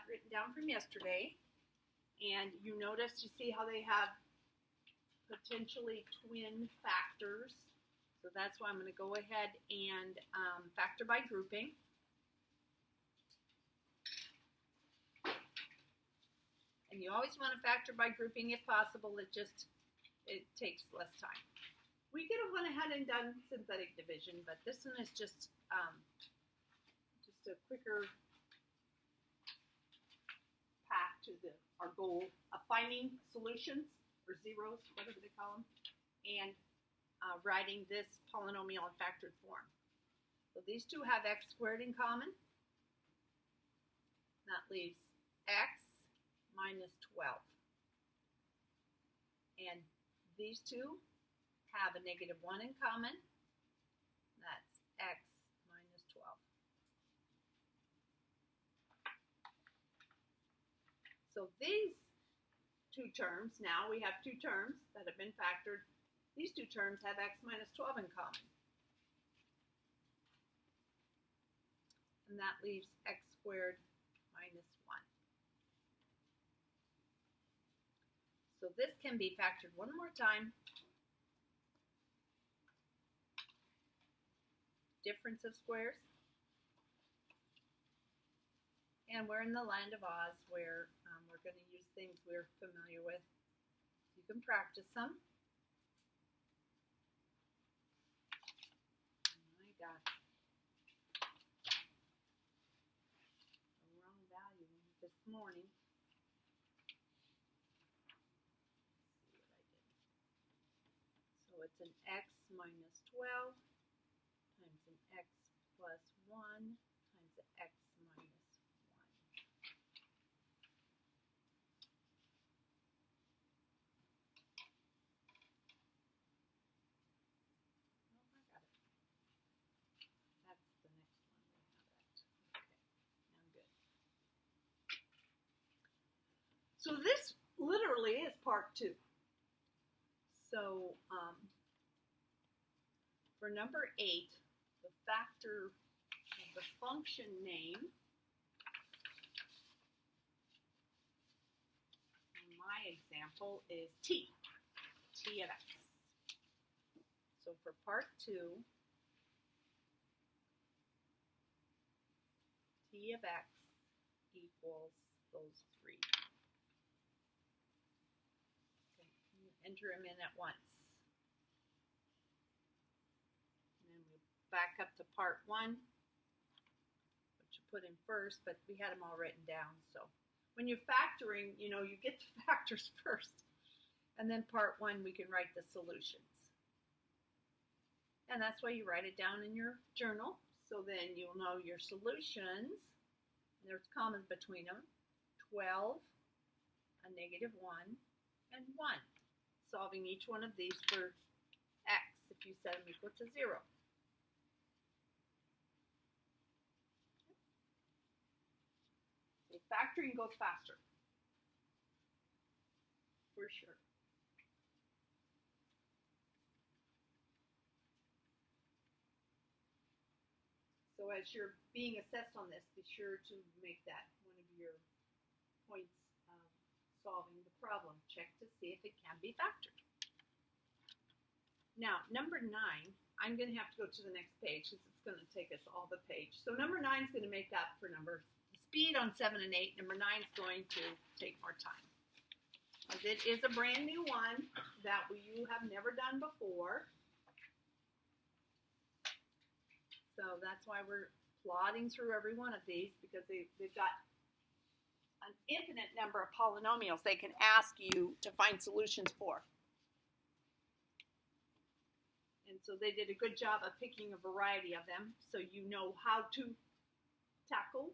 written down from yesterday. And you notice, you see how they have potentially twin factors. So that's why I'm going to go ahead and factor by grouping. And you always want to factor by grouping if possible. It takes less time. We could have went ahead and done synthetic division, but this one is just a quicker path to our goal of finding solutions, or zeros, whatever they call them, and writing this polynomial in factored form. So these two have x squared in common. That leaves x minus 12. And these two have a negative 1 in common. That's x minus 12. So these two terms, now we have two terms that have been factored. These two terms have x minus 12 in common. And that leaves x squared minus 1. So this can be factored one more time. Difference of squares. And we're in the land of Oz where we're going to use things we're familiar with. You can practice them. Oh my God. The wrong value this morning. Let's see what I did. So it's an x minus 12 times an x plus 1 times an x minus 1. So this literally is part 2. So for number 8, the factor of the function name, in my example, is t of x. So for part 2, t of x equals those 3. Enter them in at once. And then we back up to part 1, which you put in first, but we had them all written down. So when you're factoring, you know, you get the factors first. And then part 1, we can write the solutions. And that's why you write it down in your journal. So then you'll know your solutions. And there's common between them. 12, a negative 1, and 1. Solving each one of these for x if you set them equal to 0. So factoring goes faster, for sure. So as you're being assessed on this, be sure to make that one of your points of solving the problem. Check to see if it can be factored. Now, number 9, I'm going to have to go to the next page because it's going to take us all the page. So number 9 is going to make up for speed on 7 and 8. Number 9 is going to take more time. As it is a brand new one that you have never done before. So that's why we're plodding through every one of these, because they've got an infinite number of polynomials they can ask you to find solutions for. And so they did a good job of picking a variety of them so you know how to tackle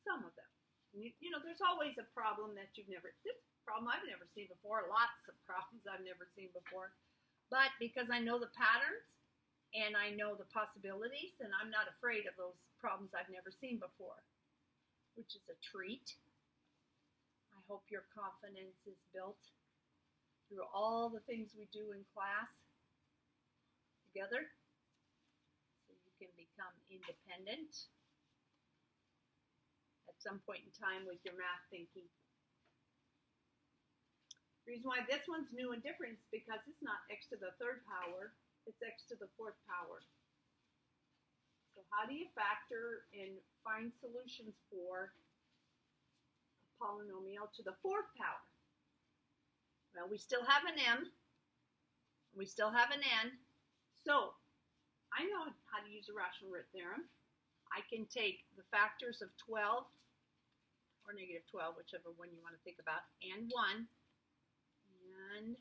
some of them. You know, there's always a problem that this problem I've never seen before, lots of problems I've never seen before. But because I know the patterns and I know the possibilities, and I'm not afraid of those problems I've never seen before, which is a treat. I hope your confidence is built through all the things we do in class together, so you can become independent at some point in time with your math thinking. The reason why this one's new and different is because it's not x to the third power, it's x to the fourth power. So how do you factor and find solutions for a polynomial to the fourth power? Well, we still have an m, we still have an n, so I know how to use a rational root theorem. I can take the factors of 12 or negative 12, whichever one you want to think about, and 1, and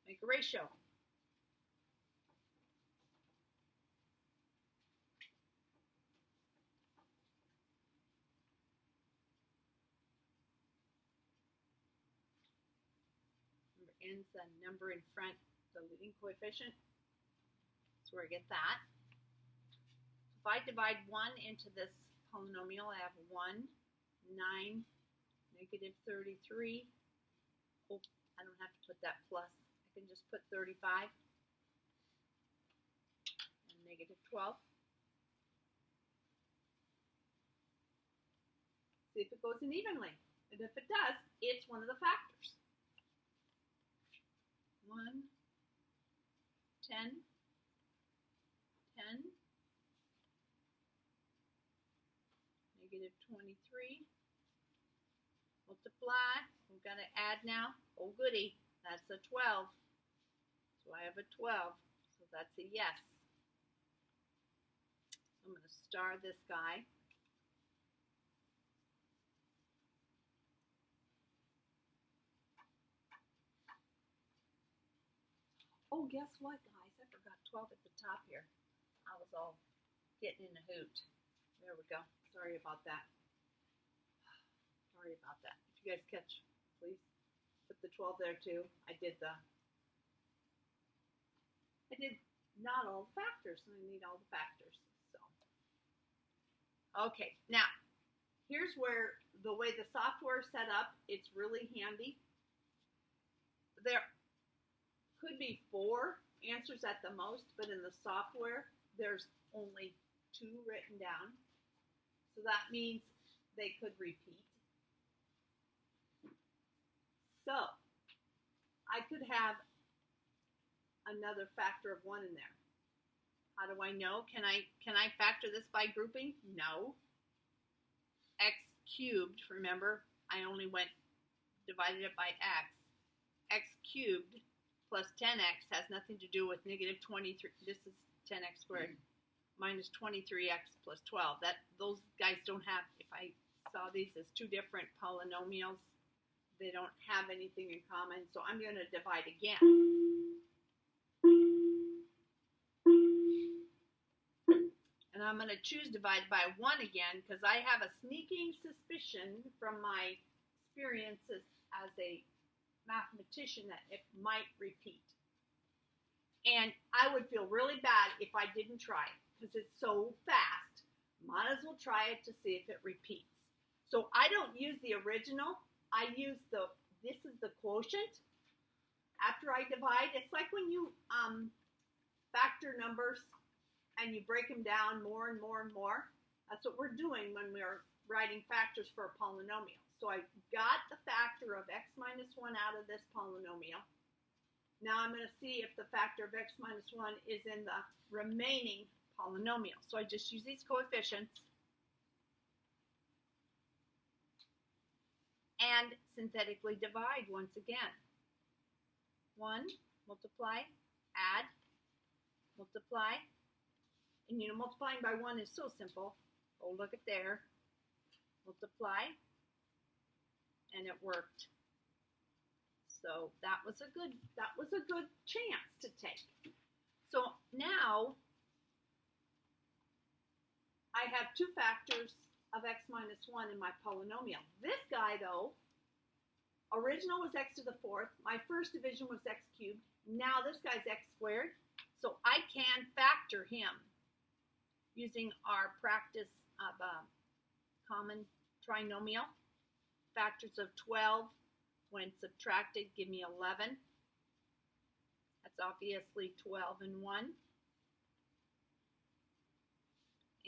make a ratio. N's the number in front, the leading coefficient. That's where I get that. If I divide 1 into this polynomial, I have 1, 9, negative 33. Oh, I don't have to put that plus. I can just put 35 and negative 12. See if it goes in evenly. And if it does, it's one of the factors. 1, 10, 10, negative 23, multiply, we've got to add now, oh goody, that's a 12, so I have a 12, so that's a yes. So I'm going to star this guy. Oh, guess what, guys? I forgot 12 at the top here. I was all getting in a hoot. There we go. Sorry about that. Sorry about that. If you guys catch, please put the 12 there too. I did not all the factors, and I need all the factors. So, okay. Now, here's where the way the software is set up, it's really handy. There could be 4 answers at the most, but in the software, there's only 2 written down. So that means they could repeat. So I could have another factor of 1 in there. How do I know? Can I factor this by grouping? No. X cubed, remember, I only divided it by x. X cubed plus 10x has nothing to do with negative 23. This is 10x squared minus 23x plus 12. Those guys don't have, if I saw these as 2 different polynomials, they don't have anything in common. So I'm going to divide again. And I'm going to choose divide by 1 again because I have a sneaking suspicion from my experiences as a mathematician that it might repeat. And I would feel really bad if I didn't try it because it's so fast. Might as well try it to see if it repeats. So I don't use the original. I use this is the quotient. After I divide, it's like when you factor numbers and you break them down more and more and more. That's what we're doing when we're writing factors for a polynomial. So I got the factor of x minus 1 out of this polynomial. Now I'm going to see if the factor of x minus 1 is in the remaining polynomial. So I just use these coefficients and synthetically divide once again. 1, multiply, add, multiply. And you know, multiplying by 1 is so simple. Oh, look at there. Multiply. And it worked. So that was a good chance to take. So now I have 2 factors of x minus 1 in my polynomial. This guy though, original was x to the 4th, my first division was x cubed, now this guy's x squared, so I can factor him using our practice of common trinomial. Factors of 12, when subtracted, give me 11. That's obviously 12 and 1.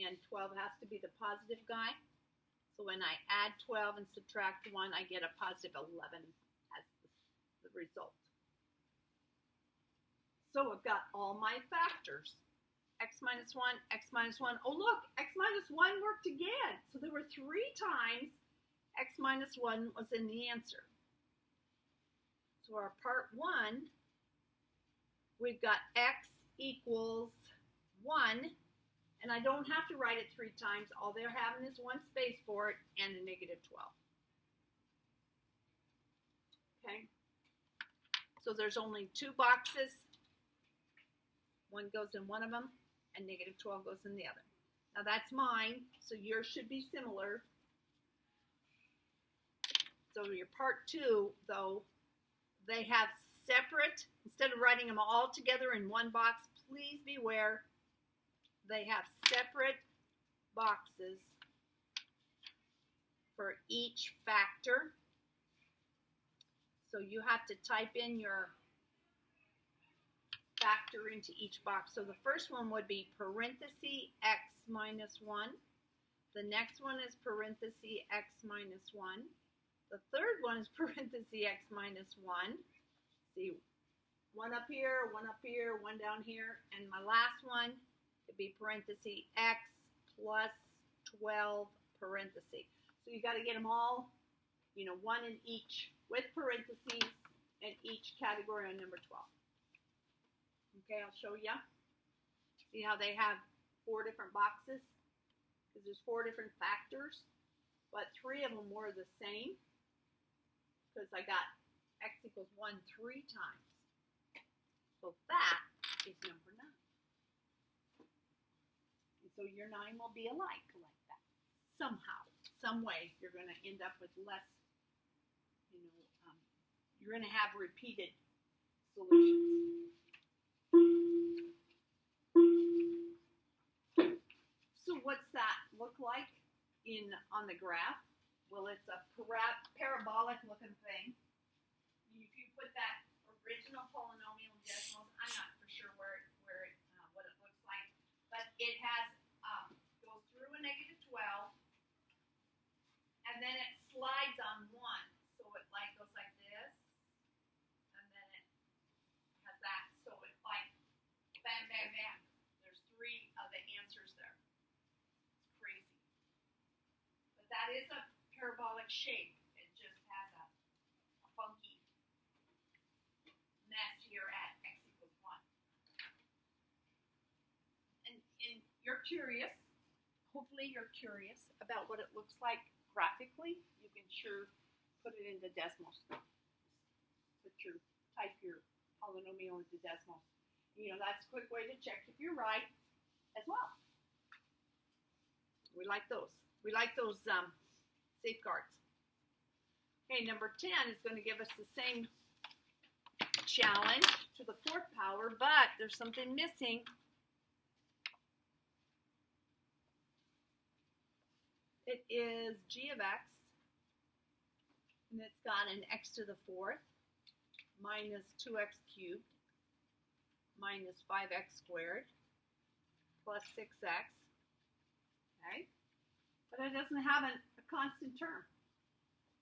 And 12 has to be the positive guy. So when I add 12 and subtract 1, I get a positive 11 as the result. So I've got all my factors. X minus 1, X minus 1. Oh, look, X minus 1 worked again. So there were 3 times X minus 1 was in the answer. So our part 1, we've got X equals 1. And I don't have to write it 3 times. All they're having is 1 space for it and a negative 12. Okay? So there's only 2 boxes. 1 goes in one of them, and negative 12 goes in the other. Now that's mine, so yours should be similar. So your part 2, though, they have separate, instead of writing them all together in one box, please beware, they have separate boxes for each factor. So you have to type in your factor into each box. So the first one would be parenthesis X minus 1. The next one is parenthesis X minus 1. The third one is parenthesis X minus 1. See, 1 up here, 1 up here, 1 down here. And my last one would be parenthesis X plus 12 parentheses. So you got to get them all, 1 in each with parentheses in each category on number 12. Okay, I'll show you. See how they have 4 different boxes? Because there's 4 different factors, but 3 of them were the same. Because I got X equals 1 3 times. So that is number 9. And so your 9 will be alike like that. Somehow, some way, you're going to end up with less, you're going to have repeated solutions. So what's that look like on the graph? Well, it's a parabolic looking thing. If you put that original polynomial in decimals, I'm not for sure what it looks like, but it has goes through a negative 12, and then it slides on 1. So it goes like this, and then it has that. So it's like bam, bam, bam. There's 3 of the answers there. It's crazy, but that is a parabolic shape. It just has a funky mess here at X equals 1. And you're curious, hopefully you're curious about what it looks like graphically. You can sure put it into decimals. Type your polynomial into decimals. That's a quick way to check if you're right as well. We like those. We like those safeguards. Okay, number 10 is going to give us the same challenge to the 4th power, but there's something missing. It is g of x, and it's got an x to the 4th minus 2x cubed minus 5x squared plus 6x. Okay? But it doesn't have a constant term.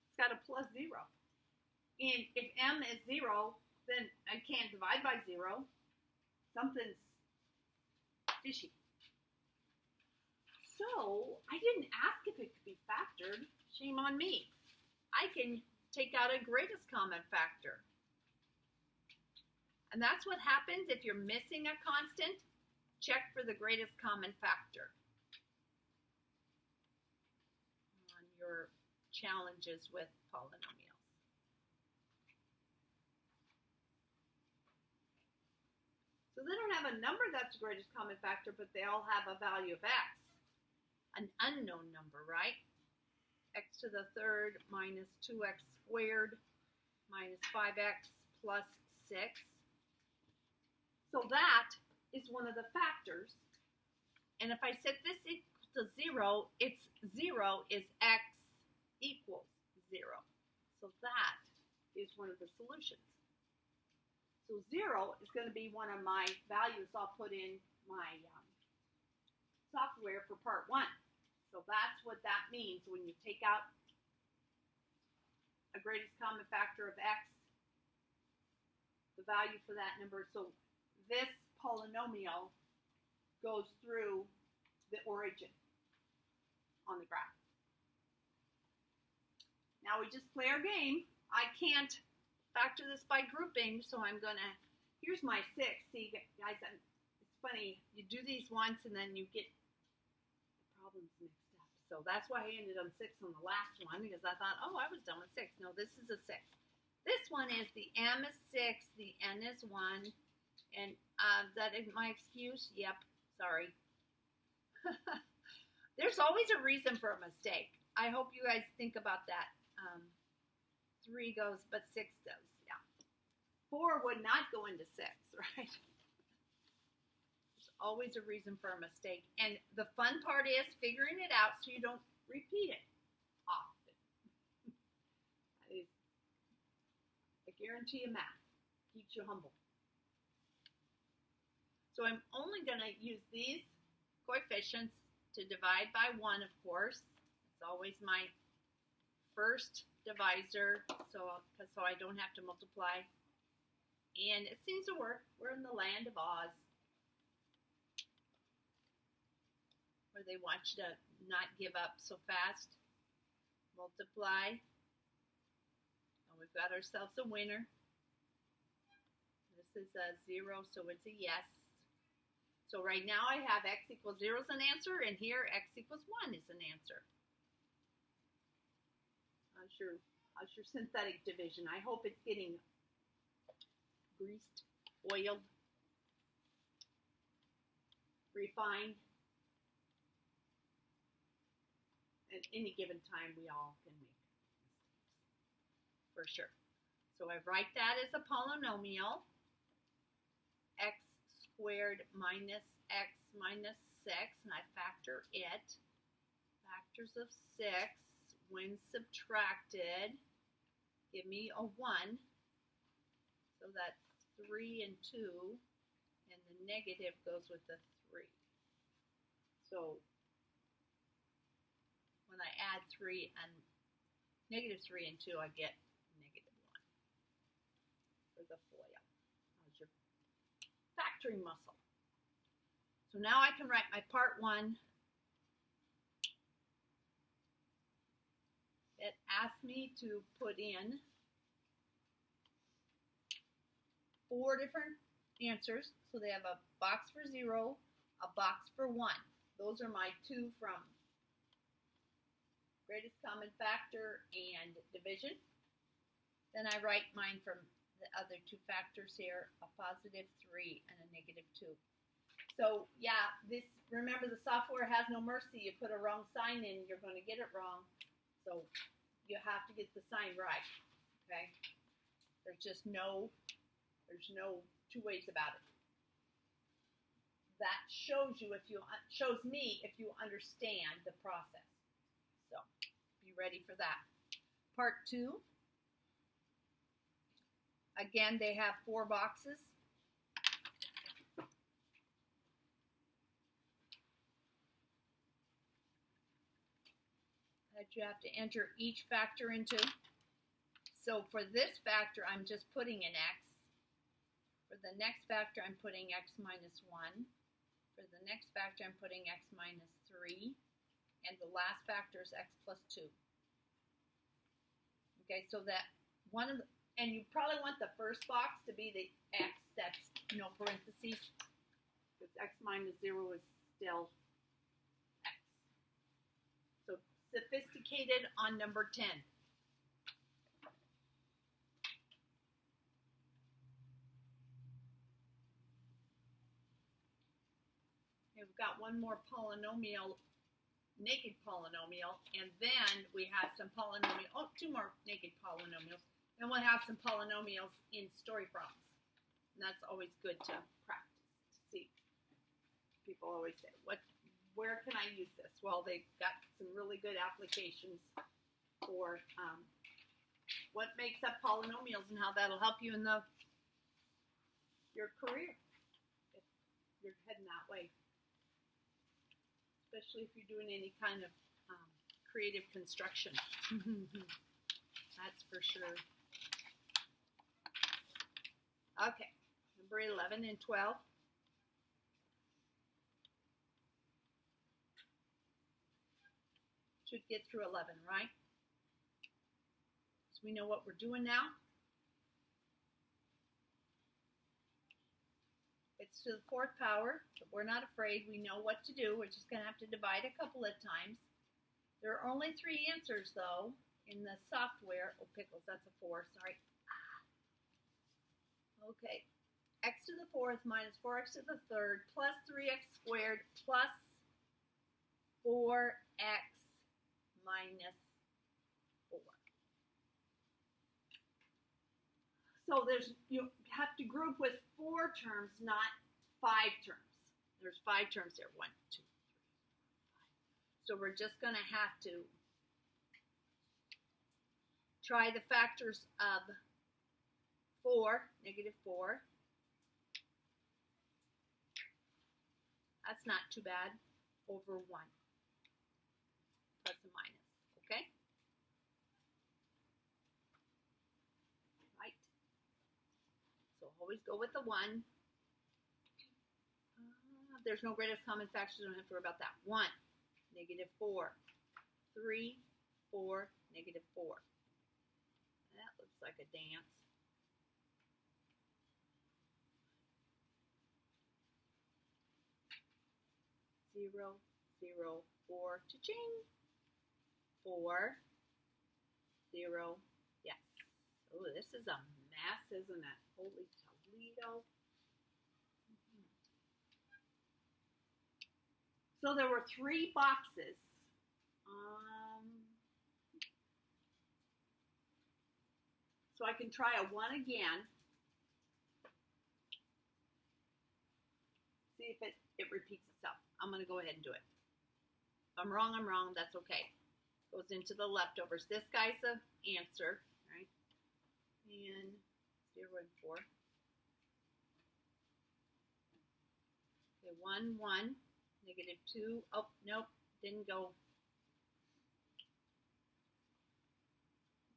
It's got a plus 0. And if m is 0, then I can't divide by 0. Something's fishy. So I didn't ask if it could be factored. Shame on me. I can take out a greatest common factor. And that's what happens if you're missing a constant. Check for the greatest common factor on your challenges with polynomials. So they don't have a number that's the greatest common factor, but they all have a value of x. An unknown number, right? X to the 3rd minus 2x squared minus 5x plus 6. So that is one of the factors. And if I set this equal to 0, it's 0 is x equals 0. So that is one of the solutions. So 0 is going to be one of my values I'll put in my software for part 1. So that's what that means when you take out a greatest common factor of x, the value for that number. So this polynomial goes through the origin on the graph. Now we just play our game. I can't factor this by grouping, so I'm gonna, here's my 6. See guys, it's funny, you do these once and then you get the problems mixed up. So that's why I ended on 6 on the last one, because I thought, oh, I was done with 6. No, this is a 6. This one is the m is 6, the n is 1, and is that my excuse? Yep, sorry. There's always a reason for a mistake. I hope you guys think about that. 3 goes, but 6 does, yeah. 4 would not go into 6, right? There's always a reason for a mistake. And the fun part is figuring it out so you don't repeat it often. That is, I guarantee you math keeps you humble. So I'm only going to use these coefficients to divide by 1, of course. It's always my first divisor, so I don't have to multiply. And it seems to work. We're in the land of Oz, where they want you to not give up so fast. Multiply. And we've got ourselves a winner. This is a 0, so it's a yes. So right now I have x equals 0 is an answer, and here x equals 1 is an answer. How's your synthetic division? I hope it's getting greased, oiled, refined. At any given time, we all can make mistakes, for sure. So I write that as a polynomial, x squared minus x minus 6, and I factor it. Factors of 6, when subtracted, give me a 1. So that's 3 and 2, and the negative goes with the 3. So when I add 3 and negative 3 and 2, I get negative 1 for the FOIL. How's your factoring muscle? So now I can write my part 1. It asked me to put in 4 different answers. So they have a box for 0, a box for 1. Those are my 2 from greatest common factor and division. Then I write mine from the other 2 factors here, a positive 3 and a negative 2. So yeah, remember the software has no mercy. You put a wrong sign in, you're going to get it wrong. So you have to get the sign right, okay? There's no 2 ways about it. That shows me if you understand the process. So be ready for that. Part 2. Again, they have 4 boxes. That you have to enter each factor into. So for this factor, I'm just putting an x. For the next factor, I'm putting x minus 1. For the next factor, I'm putting x minus 3. And the last factor is x plus 2. Okay, so that and you probably want the first box to be the x that's no parentheses, because x minus 0 is still x. So sophisticated on number 10. Okay, we've got one more polynomial, naked polynomial, and then we have some 2 more naked polynomials. Then we'll have some polynomials in story problems. And that's always good to practice, to see. People always say, where can I use this? Well, they've got some really good applications for what makes up polynomials and how that'll help you in your career if you're heading that way. especially if you're doing any kind of creative construction. That's for sure. Okay, number 11 and 12. Should get through 11, right? So we know what we're doing now. It's to the 4th power, but we're not afraid. We know what to do. We're just going to have to divide a couple of times. There are only 3 answers, though, in the software. Oh, pickles, that's a 4, sorry. Okay, x to the 4th minus 4x to the 3rd plus 3x squared plus 4x minus 4. So you have to group with 4 terms, not 5 terms. There's 5 terms there. 1, 2, 3, 4, 5. So we're just going to have to try the factors of 4, negative 4. That's not too bad. Over 1. Plus and minus. Okay? Right. So always go with the 1. There's no greatest common factor, so don't have to worry about that. 1, negative 4. 3, 4, negative 4. That looks like a dance. 0, 0, 4, cha-ching. 4, 0, yes. Oh, this is a mess, isn't it? Holy Toledo. So there were 3 boxes. So I can try a 1 again. See if it repeats itself. I'm going to go ahead and do it. If I'm wrong, that's okay. Goes into the leftovers. This guy's the answer, right? And 0 and 4. Okay, 1, 1, negative 2. Oh, nope, didn't go.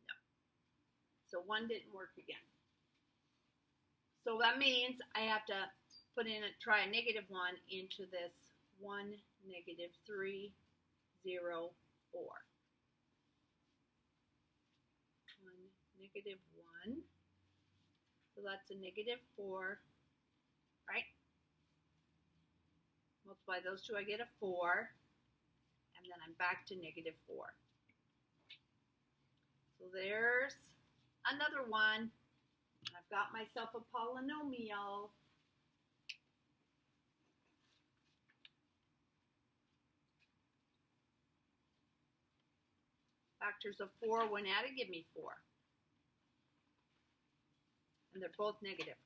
No. So 1 didn't work again. So that means I have to try a negative 1 into this 1, negative 3, 0, 4. 1, negative 1. So that's a negative 4, right? Multiply those two, I get a 4. And then I'm back to negative 4. So there's another 1. I've got myself a polynomial. Factors of 4 when added give me 4. And they're both negative.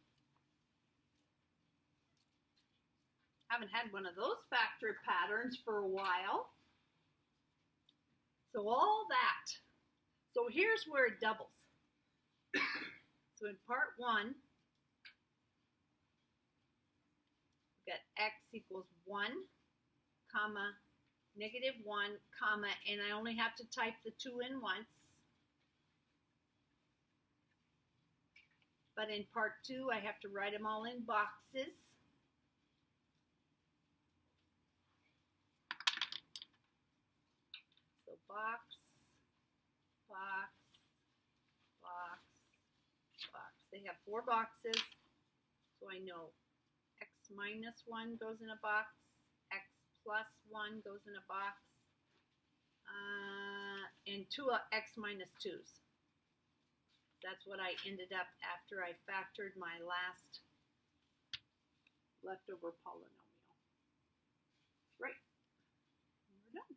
Haven't had one of those factor patterns for a while. So all that. So here's where it doubles. So in part 1, we've got x equals 1, comma, negative 1, comma, and I only have to type the 2 in once. But in part 2, I have to write them all in boxes. So box, box, box, box. They have 4 boxes, so I know x minus 1 goes in a box, x plus 1 goes in a box, and 2 x minus 2's. That's what I ended up after I factored my last leftover polynomial. Right. We're done.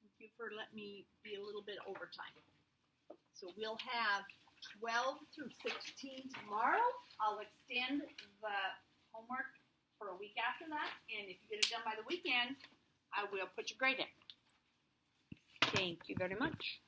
Thank you for letting me be a little bit overtime. So we'll have 12 through 16 tomorrow. I'll extend the homework for a week after that, and if you get it done by the weekend, I will put your grade in. Thank you very much.